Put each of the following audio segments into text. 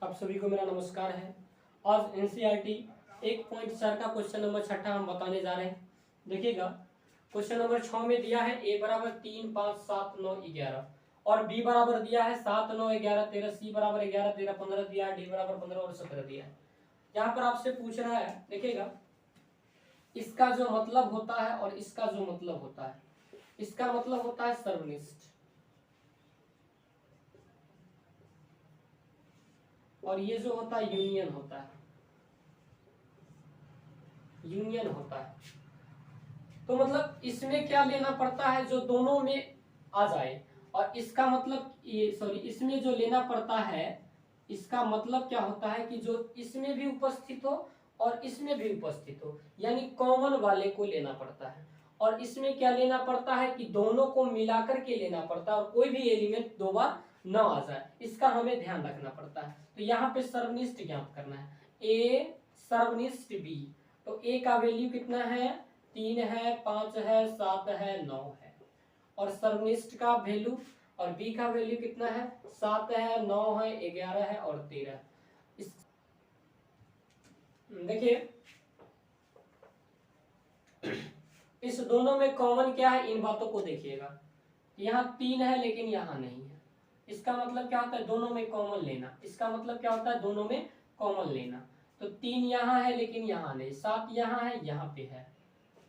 आप सभी को मेरा नमस्कार है। आज एनसीईआरटी 1.4 का क्वेश्चन नंबर 6 हम बताने जा रहे हैं। देखिएगा, क्वेश्चन नंबर 6 में दिया है a बराबर 3, 5, 7, 9, 11 और b बराबर दिया है 7, 9, 11, 13, c बराबर 11, 13, 15 दिया है, d बराबर 15 और 17 दिया है। यहाँ पर आपसे पूछ रहा है, देखिएगा, इसका जो मतलब होता है और इसका जो मतलब होता है, इसका मतलब होता है सर्वनिष्ठ और ये जो होता है यूनियन होता है, यूनियन होता है। तो मतलब इसमें क्या लेना पड़ता है, जो दोनों में आ जाए, और इसका मतलब ये इसमें जो लेना पड़ता है, इसका मतलब क्या होता है कि जो इसमें भी उपस्थित हो और इसमें भी उपस्थित हो, यानी कॉमन वाले को लेना पड़ता है। और इसमें क्या लेना पड़ता है कि दोनों को मिलाकर के लेना पड़ता है और कोई भी एलिमेंट दो बार न आ जाए, इसका हमें ध्यान रखना पड़ता है। तो यहाँ पे सर्वनिष्ठ ज्ञात करना है, ए सर्वनिष्ठ बी। तो ए का वैल्यू कितना है, 3 है, 5 है, 7 है, 9 है। और सर्वनिष्ठ का वैल्यू और बी का वैल्यू कितना है, 7 है, 9 है, 11 है और 13। इस देखिए, इस दोनों में कॉमन क्या है, इन बातों को देखिएगा। यहाँ 3 है लेकिन यहाँ नहीं है, इसका मतलब क्या होता है, दोनों में कॉमन लेना। इसका मतलब क्या होता है, दोनों में कॉमन लेना। तो 3 यहाँ है लेकिन यहाँ नहीं, 7 यहाँ है, यहाँ पे है,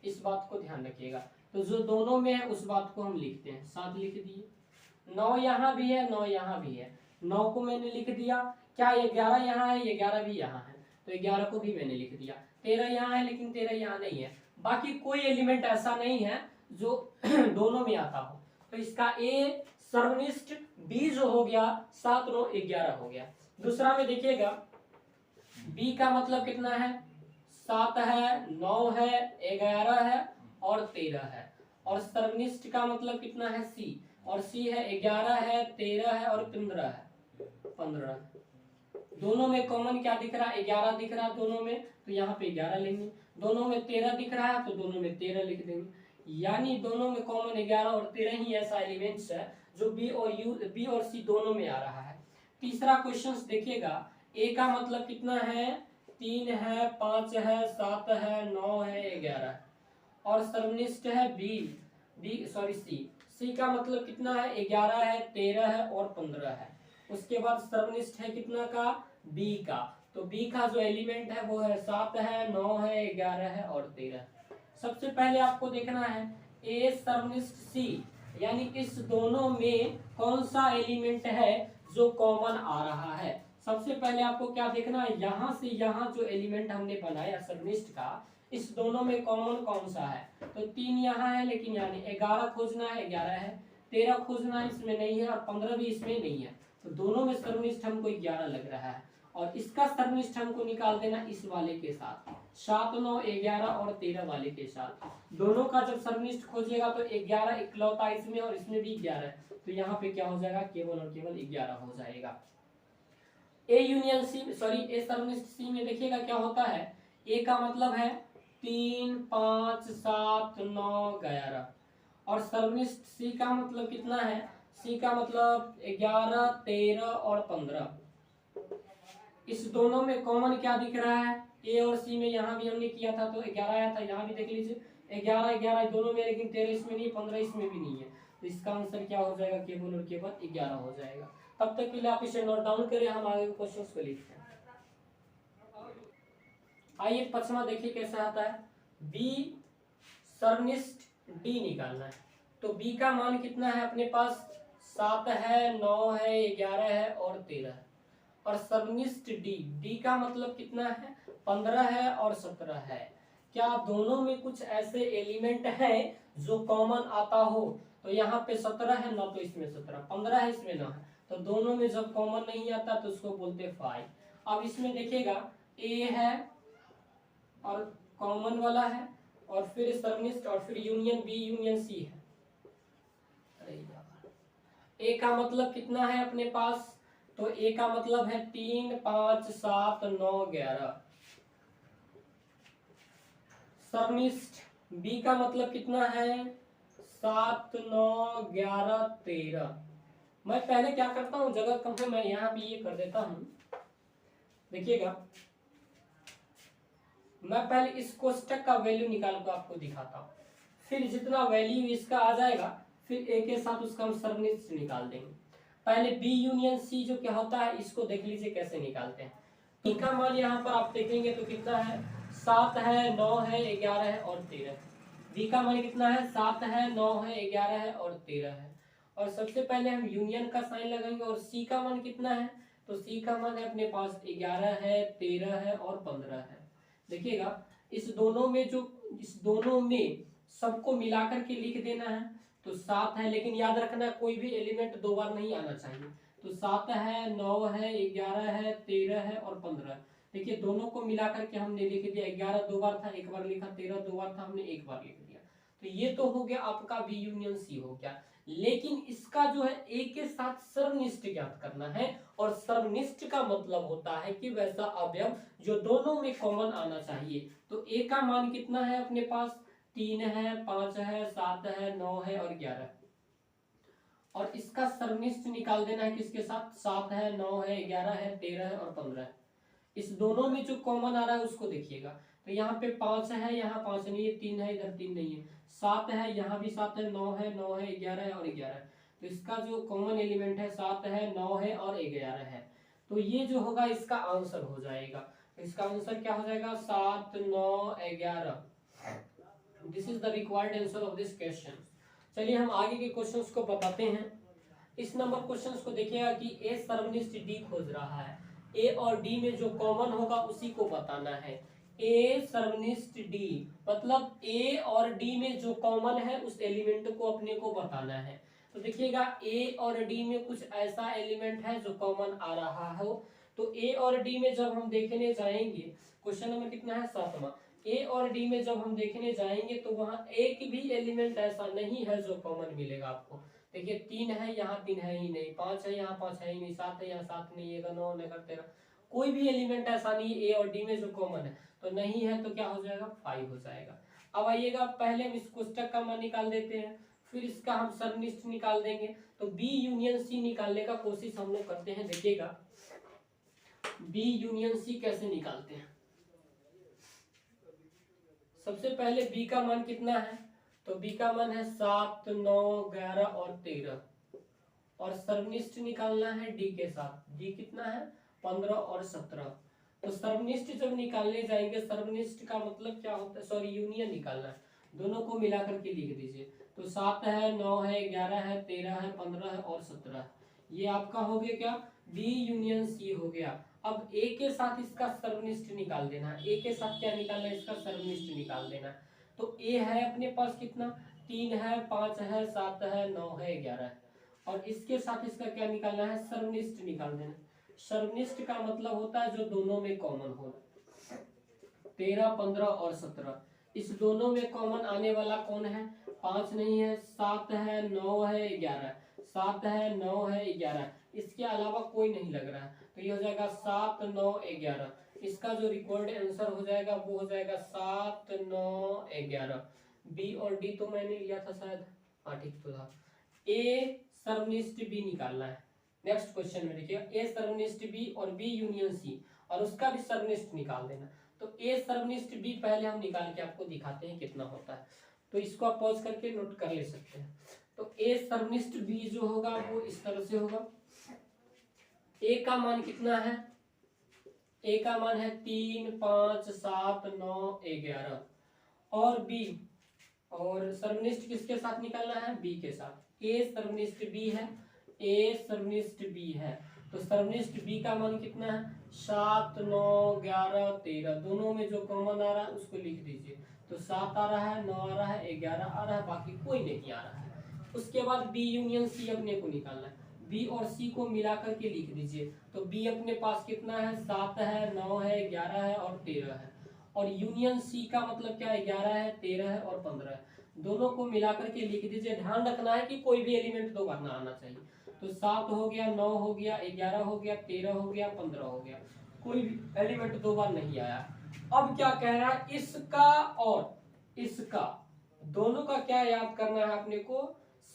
इस बात को ध्यान रखिएगा। तो जो दोनों में है उस बात को हम लिखते हैं, 7 लिख दिए। 9 यहाँ भी है, 9 यहाँ भी है, 9 को मैंने लिख दिया। क्या 11 यहाँ है, 11 भी यहाँ है, तो 11 को भी मैंने लिख दिया। 13 यहाँ है लेकिन 13 यहाँ नहीं है। बाकी कोई एलिमेंट ऐसा नहीं है जो दोनों में आता हो। तो इसका ए सर्वनिष्ठ, बी जो हो गया 7, 9, 11 हो गया। दूसरा में देखिएगा, बी का मतलब कितना है, 7 है, 9 है, 11 है और 13 है। और सर्वनिष्ठ का मतलब कितना है, सी, और सी है 11 है, 13 है और 15। दोनों में कॉमन क्या दिख रहा है, 11 दिख रहा है दोनों में, तो यहाँ पे 11 लेंगे। दोनों में 13 दिख रहा है तो दोनों में 13 लिख देंगे। यानी दोनों में कॉमन 11 और 13 ही ऐसा एलिमेंट्स है जो बी और सी दोनों में आ रहा है। तीसरा क्वेश्चन देखिएगा, ए का मतलब कितना है, 3 है, 5 है, 7 है, 9 है, 11 है। और सर्वनिष्ठ है सी का मतलब कितना है, 11 है, 13 है और 15 है। उसके बाद सर्वनिष्ठ है कितना का, बी का। तो बी का जो एलिमेंट है वो है 7 है, 9 है, 11 है और 13। सबसे पहले आपको देखना है ए सर्वनिष्ठ सी, यानी इस दोनों में कौन सा एलिमेंट है जो कॉमन आ रहा है। सबसे पहले आपको क्या देखना है, यहां से यहां जो एलिमेंट हमने बनाया सर्वनिष्ठ का, इस दोनों में कॉमन कौन सा है। तो 3 यहाँ है लेकिन यहाँ नहीं, 11 खोजना है, 11 है, 13 खोजना है, इसमें नहीं है, और 15 भी इसमें नहीं है। तो दोनों में सर्वनिष्ठ हमको 11 लग रहा है, और इसका सर्वनिष्ठ हमको निकाल देना इस वाले के साथ, 7, 9, 11 और 13 वाले के साथ। दोनों का जब सर्वनिष्ठ खोजिएगा तो 11 इकलौता इसमें और इसमें भी 11, तो यहाँ पे क्या हो जाएगा, केवल और केवल 11 हो जाएगा। ए यूनियन सी, ए सर्वनिष्ठ सी में देखिएगा क्या होता है, ए का मतलब है 3, 5, 7, 9, 11, और सर्वनिष्ठ सी का मतलब कितना है, सी का मतलब 11, 13 और 15। इस दोनों में कॉमन क्या दिख रहा है, ए और सी में यहाँ भी हमने किया था तो 11 आया था, यहाँ भी देख लीजिए 11, 11 दोनों में, लेकिन 13 इसमें नहीं, 15 इसमें भी नहीं है। तो इसका आंसर क्या हो जाएगा, केवल और केवल 11 हो जाएगा। तब तक के लिए आप इसे नोट डाउन करें, हम आगे क्वेश्चंस को लिखते हैं। आइए पचमा देखिए कैसा आता है, बी सर्वनिष्ठ डी निकालना है। तो बी का मान कितना है अपने पास, 7 है, 9 है, 11 है और 13 है। और सर्वनिष्ठ डी का मतलब कितना है, 15 है और 17 है। क्या दोनों में कुछ ऐसे एलिमेंट है जो कॉमन आता हो, तो यहाँ पे 17 है ना, तो इसमें 17, 15 है इसमें ना है, तो दोनों में जब कॉमन नहीं आता तो उसको बोलते 5। अब इसमें देखिएगा, ए है और कॉमन वाला है, और फिर सर्वनिष्ठ, और फिर यूनियन बी यूनियन सी है। ए का मतलब कितना है अपने पास, तो ए का मतलब है 3, 5, 7, 9, 11। सर्वनिष्ठ बी का मतलब कितना है, 7, 9, 11, 13। मैं पहले क्या करता हूँ, जगह कम है, मैं यहाँ पे ये कर देता हूँ, देखिएगा, मैं पहले इस कोष्टक का वैल्यू निकाल कर आपको दिखाता हूँ, फिर जितना वैल्यू इसका आ जाएगा फिर ए के साथ उसका हम सर्वनिष्ठ निकाल देंगे। पहले बी यूनियन सी जो क्या होता है इसको देख लीजिए कैसे निकालते हैं। बी का मान यहाँ पर आप देखेंगे तो कितना है, 7 है, 9 है, 11 है और 13। बी का मान कितना है, 7 है, 9 है, 11 है और 13 है। और सबसे पहले हम यूनियन का साइन लगाएंगे। और सी का मान कितना है, तो सी का मान है अपने पास 11 है, 13 है और 15 है। देखिएगा, इस दोनों में सबको मिलाकर के लिख देना है। तो 7 है, लेकिन याद रखना कोई भी एलिमेंट दो बार नहीं आना चाहिए। तो 7 है, 9 है, 11 है, 13 है और 15। देखिए दोनों को मिलाकर के हमने लिख दिया। 11 दो बार था, एक बार लिखा, 13 दो बार था, हमने एक बार लिख दिया। तो ये तो हो गया आपका बी यूनियन सी हो गया। लेकिन इसका जो है ए के साथ सर्वनिष्ठ ज्ञात करना है। और सर्वनिष्ठ का मतलब होता है कि वैसा अवयव जो दोनों में कॉमन आना चाहिए। तो ए का मान कितना है अपने पास, 3 है, 5 है, 7 है, 9 है और 11। और इसका सर्वनिष्ठ निकाल देना है किसके साथ, 7 है, 9 है, 11 है, 13 है और 15 है। इस दोनों में जो कॉमन आ रहा है उसको देखिएगा। तो यहाँ पे 5 है, यहाँ 5 नहीं है, 3 है, इधर 3 नहीं है, 7 है, यहाँ भी 7 है, 9 है, 9 है, 11 है और 11 है। तो इसका जो कॉमन एलिमेंट है 7 है, 9 है और 11 है। तो ये जो होगा इसका आंसर हो जाएगा। तो इसका आंसर क्या हो जाएगा, 7, 9, 11। This is the required answer of this question. चलिए हम आगे के क्वेश्चंस को बताते हैं। इस नंबर क्वेश्चंस को देखिएगा कि ए सर्वनिष्ठ डी खोज रहा है। ए और डी में जो कॉमन होगा उसी को बताना है। ए सर्वनिष्ठ डी मतलब ए और डी में जो कॉमन है उस एलिमेंट को अपने को बताना है। तो देखिएगा ए और डी में कुछ ऐसा एलिमेंट है जो कॉमन आ रहा हो। तो ए और डी में जब हम देखने जाएंगे, क्वेश्चन नंबर कितना है, 7वां। ए और डी में जब हम देखने जाएंगे तो वहां एक भी एलिमेंट ऐसा नहीं है जो कॉमन मिलेगा आपको। देखिए 3 है, यहाँ 3 है ही नहीं, 5 है, यहाँ 5 है ही नहीं, 7 है, यहाँ 7 नहीं है, 9 है, 13। कोई भी एलिमेंट ऐसा नहीं है ए और डी में जो कॉमन है। तो नहीं है तो क्या हो जाएगा, 5 हो जाएगा। अब आइएगा, पहले हम इस कोष्टक का मान निकाल देते हैं, फिर इसका हम सर्वनिष्ठ निकाल देंगे। तो बी यूनियन सी निकालने का कोशिश हम लोग करते हैं। देखिएगा बी यूनियन सी कैसे निकालते हैं। सबसे पहले बी का मान कितना है, तो बी का मान है 7, 9, 11 और 13। और सर्वनिष्ठ निकालना है डी के साथ। डी कितना है, 15 और 17। तो सर्वनिष्ठ जब निकालने जाएंगे, सर्वनिष्ठ का मतलब क्या होता है, सॉरी यूनियन निकालना है, दोनों को मिलाकर के लिख दीजिए। तो 7 है, 9 है, 11 है, 13 है, 15 है और 17 है। ये आपका हो गया क्या, बी यूनियन सी हो गया। अब ए के साथ इसका सर्वनिष्ठ निकाल देना है। ए के साथ क्या निकालना है, इसका सर्वनिष्ठ निकाल देना है। तो ए है अपने पास कितना, 3 है, 5 है, 7 है, 9 है, 11 है। और इसके साथ इसका क्या निकालना है, सर्वनिष्ठ निकाल देना। सर्वनिष्ठ का मतलब होता है जो दोनों में कॉमन हो। 13, 15 और 17 इस दोनों में कॉमन आने वाला कौन है, 5 नहीं है, 7 है, 9 है, 11। 7 है, 9 है, 11, इसके अलावा कोई नहीं लग रहा है। तो ये हो जाएगा 7, 9, 11। इसका जो रिकॉर्ड आंसर हो जाएगा वो हो जाएगा 7, 9, 11। बी और डी तो मैंने लिया था शायद, हाँ ठीक तो था। ए सर्वनिष्ठ बी निकालना है। नेक्स्ट क्वेश्चन में देखिए, ए सर्वनिष्ठ बी और बी यूनियन सी, और उसका भी सर्वनिष्ठ निकाल देना। तो ए सर्वनिष्ठ बी पहले हम निकाल के आपको दिखाते हैं कितना होता है। तो इसको आप पॉज करके नोट कर ले सकते हैं। तो ए सर्वनिष्ठ बी जो होगा वो इस तरह से होगा। ए का मान कितना है, ए का मान है 3, 5, 7, 9, 11। और बी, और सर्वनिष्ठ किसके साथ निकालना है, बी के साथ। ए सर्वनिष्ठ बी है, ए सर्वनिष्ठ बी है। तो सर्वनिष्ठ बी का मान कितना है, 7, 9, 11, 13। दोनों में जो कॉमन आ रहा है उसको लिख दीजिए। तो 7 आ रहा है, 9 आ रहा है, 11 आ रहा है, बाकी कोई नहीं आ रहा है। उसके बाद बी यूनियन सी अपने को निकालना है। बी और सी को मिलाकर के लिख दीजिए। तो बी अपने पास कितना है, 7 है, 9 है, 11 है और 13 है। और यूनियन सी का मतलब क्या है, 11 है, 13 है और 15 है। दोनों को मिलाकर के लिख दीजिए। ध्यान रखना है कि कोई भी एलिमेंट दो बार ना आना चाहिए। तो 7 हो गया, 9 हो गया, 11 हो गया, 13 हो गया, 15 हो गया, कोई भी एलिमेंट दो बार नहीं आया। अब क्या कह रहा है, इसका और इसका दोनों का क्या याद करना है अपने को,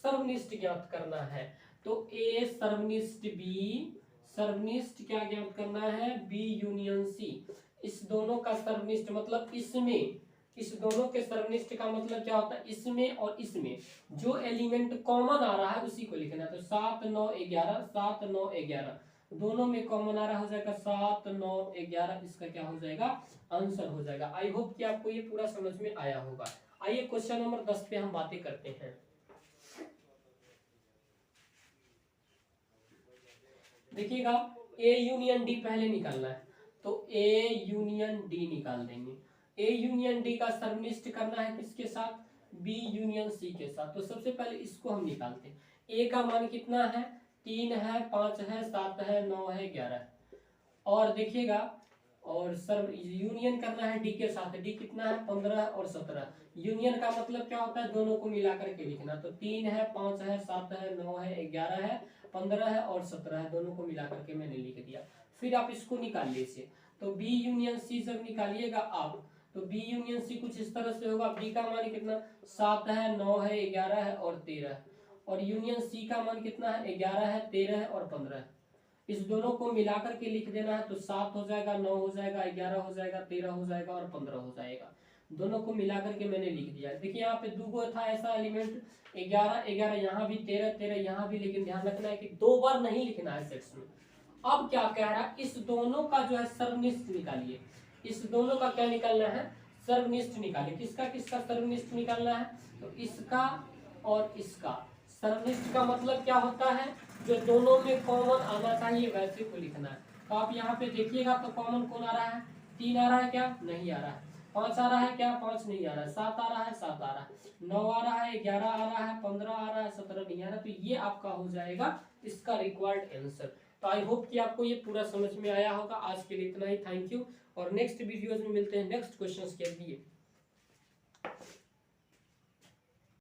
सर्वनिष्ठ ज्ञात करना है। तो ए सर्वनिष्ठ बी सर्वनिष्ठ क्या ज्ञात करना है, बी यूनियन सी। इस दोनों का सर्वनिष्ठ मतलब इसमें, इस दोनों के सर्वनिष्ठ का मतलब क्या होता है, इसमें और इसमें जो एलिमेंट कॉमन आ रहा है उसी को लिखना है। तो 7 9 11, 7 9 11 दोनों में कॉमन आ रहा हो जाएगा 7 9 11, इसका क्या हो जाएगा, आंसर हो जाएगा। आई होप कि आपको ये पूरा समझ में आया होगा। आइए क्वेश्चन नंबर 10 पे हम बातें करते हैं। देखिएगा, ए यूनियन डी पहले निकालना है, तो ए यूनियन डी निकाल देंगे। ए यूनियन डी का सर्वनिष्ठ करना है किसके साथ, बी यूनियन सी के साथ। तो सबसे पहले इसको हम निकालते हैं। ए का मान कितना है, 3 है, 5 है, 7 है, 9 है, 11 है। और देखिएगा, और सर्व यूनियन करना है डी के साथ। डी कितना है, 15 और 17। यूनियन का मतलब क्या होता है, दोनों को मिला करके लिखना। तो 3 है, 5 है, 7 है, 9 है, 11 है, 15 है और 17 है, दोनों को मिला करके मैंने लिख दिया। फिर आप इसको निकाल लीजिए। तो बी यूनियन सी जब निकालिएगा आप, तो बी यूनियन सी कुछ इस तरह से होगा। बी का मान कितना, 7 है, 9 है, 11 है और 13 है। और यूनियन सी का मान कितना है, 11 है, 13 है और 15 है। इस दोनों को मिलाकर के लिख देना है। तो 7 हो जाएगा, 9 हो जाएगा, 11 हो जाएगा, 13 हो जाएगा और 15 हो जाएगा। दोनों को मिलाकर के मैंने लिख दिया। देखिए यहाँ पे दो था ऐसा एलिमेंट, 11 11 यहाँ भी, 13 13 यहाँ भी, लेकिन ध्यान रखना है कि 2 बार नहीं लिखना है सेट्स में। अब क्या कह रहा है, इस दोनों का जो है सर्वनिष्ठ निकालिए। इस दोनों का क्या निकालना है, सर्वनिष्ठ निकालिए। किसका किसका सर्वनिष्ठ निकालना है, तो इसका और इसका। सर्वनिष्ठ का मतलब क्या होता है, जो दोनों में कॉमन आना चाहिए वैसे को लिखना है। तो आप यहाँ पे देखिएगा तो कॉमन कौन आ रहा है, 3 आ रहा है क्या, नहीं आ रहा है। 5 आ रहा है क्या, 5 नहीं आ रहा है। 7 आ रहा है, 7 आ रहा है। 9 आ रहा है, 11 आ रहा है, 15 आ रहा है, 17 नहीं आ रहा। तो ये आपका हो जाएगा इसका रिक्वायर्ड आंसर। तो आई होप कि आपको ये पूरा समझ में आया होगा। आज के लिए इतना ही, थैंक यू। और नेक्स्ट वीडियोज में मिलते हैं नेक्स्ट क्वेश्चंस के लिए।